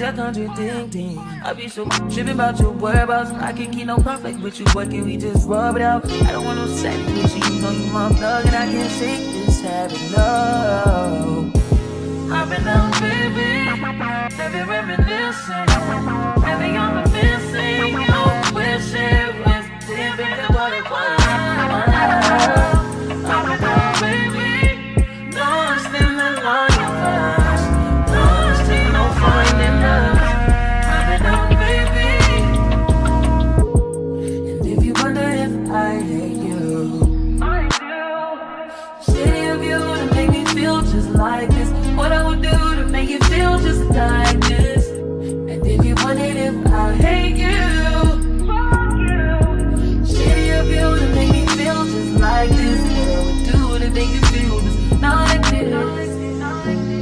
always a contradicting. I be so tripping about your whereabouts. I can't keep no conflict with you, but can we just rub it out? I don't want no sex with you, you know you my thug, and I can't shake this habit, no. I've been down, baby, baby reminiscing. Baby, I'm missing you, wish it was different than what it was. I've been down, baby, lost in the line of us, lost in no finding us. I've been down, baby, and if you wonder if I hate you, I do. Shitty of you to make me feel just like this. What I would do to make you feel just like this. And if you wondered if I hate you, fuck you. Shitty of you to make me feel just like this. What I would do to make you feel just like this.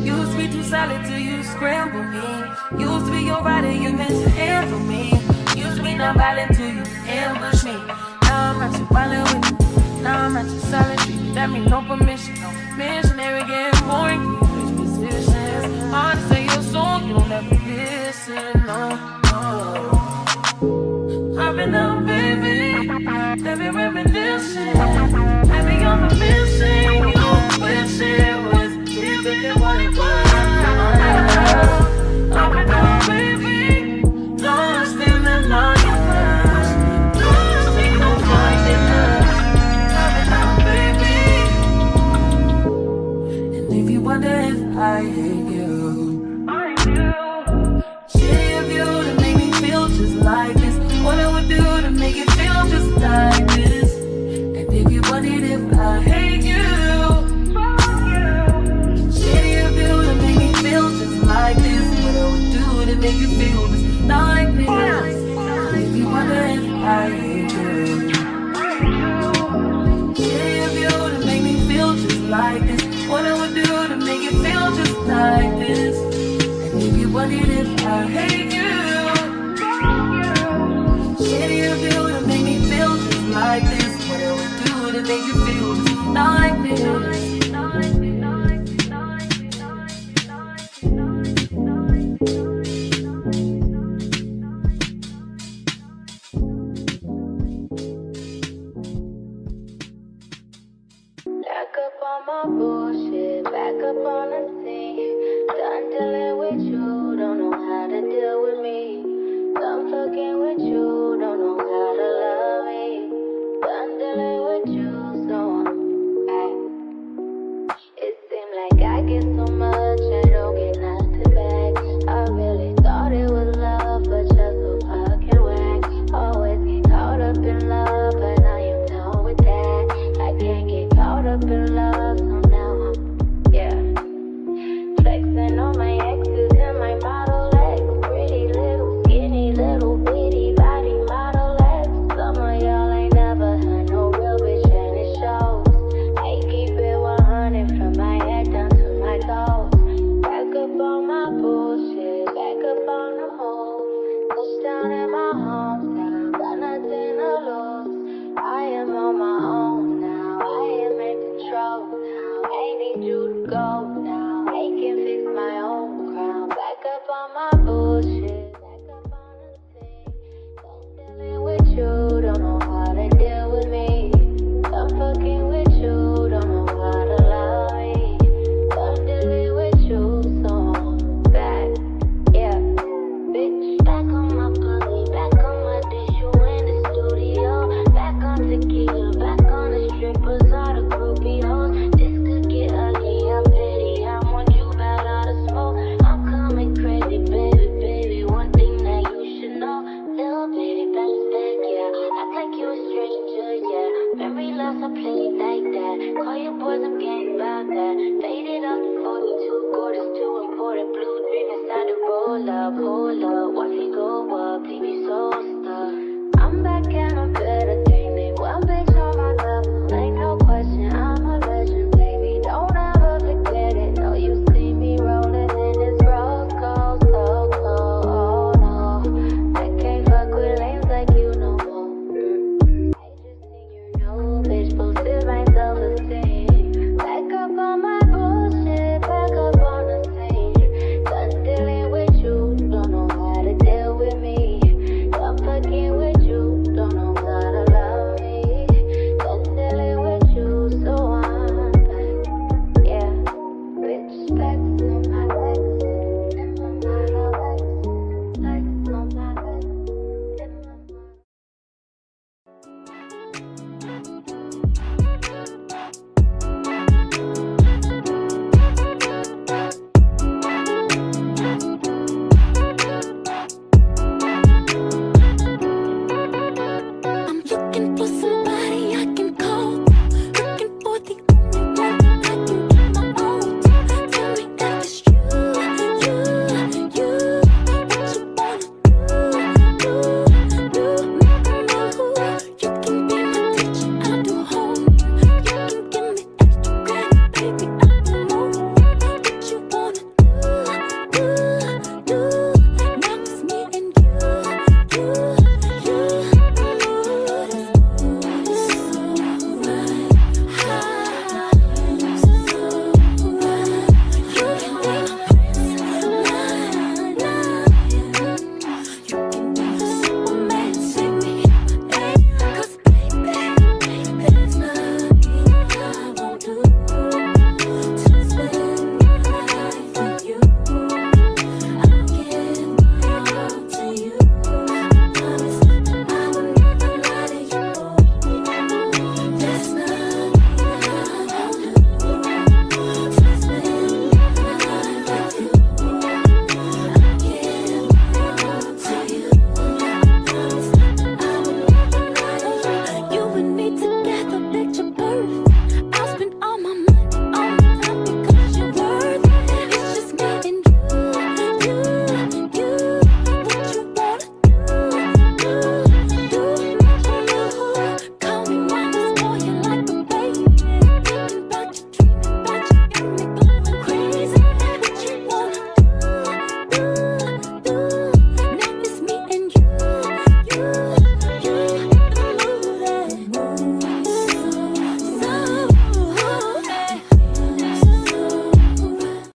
Used to be too solid till you scramble me. Used to be your rider, you meant to handle me. Used to be non-violent till you ambush me. Now I'm not too violent with you. Now I'm not too solid. That means no permission. No missionary getting boring. Hard to say your song, you don't ever listen, no. I've been down, baby, baby reminiscing. Baby, I'm missing you, wish it was different than what it was. I've been down, baby, lost in the line of us, lost in no finding us. I've been down, baby, and if you wonder if I hate you, like this, what I would do to make it feel just like this. And if you wondered if I hate you, fuck you. Shitty of you to make me feel just like this. What I would do to make you feel just like this. If you wonder if I hate you, shitty of you to make me feel just like this. What I would do to make it feel just like this. And if you wondered if I hate you, shitty of you to make me feel just like this. What I would do to make you feel just like this. Back up on my bullshit, back up on the scene. Done dealing with you, don't know how to deal with me. Done fucking with you, don't know how to love me. Done dealing with you, so it seems like I get so much, I don't get nothing back. I really thought it was love, but you're so fucking whack. Always get caught up in love, but now you're done with that. I can't get caught up in love, so now I'm, flexing on my exes and my model ex. Pretty little, skinny little bitty body model ex. Some of y'all ain't never had no real bitch and it shows. I keep it 100 from my head down to my toes. Back up on my bullshit, back up on the move. Touchdown in my hometown, got nothing to lose. I am on my own now, I am in control now. I need you to go now, I can fix my own crown. Back up on my bullshit, back up on the scene. Don't dealing with you, don't know how to deal with me. I'm fucking with you, don't know how to love me. I'm dealing with you, so I'm back, bitch. Back on my pussy, back on my dish, you in the studio. Back on tequila, back on the strippers, all the groupie hoes. This could get ugly, I'm petty, I want you bad out of smoke. I'm coming crazy, baby, baby, one thing that you should know. Little baby, bounce back, act like you a stranger, Memory loss, I play it like that. Call your boys, I'm getting about that. Faded off the 42, gorgeous, too important. Blue dream inside the roll up, hold up.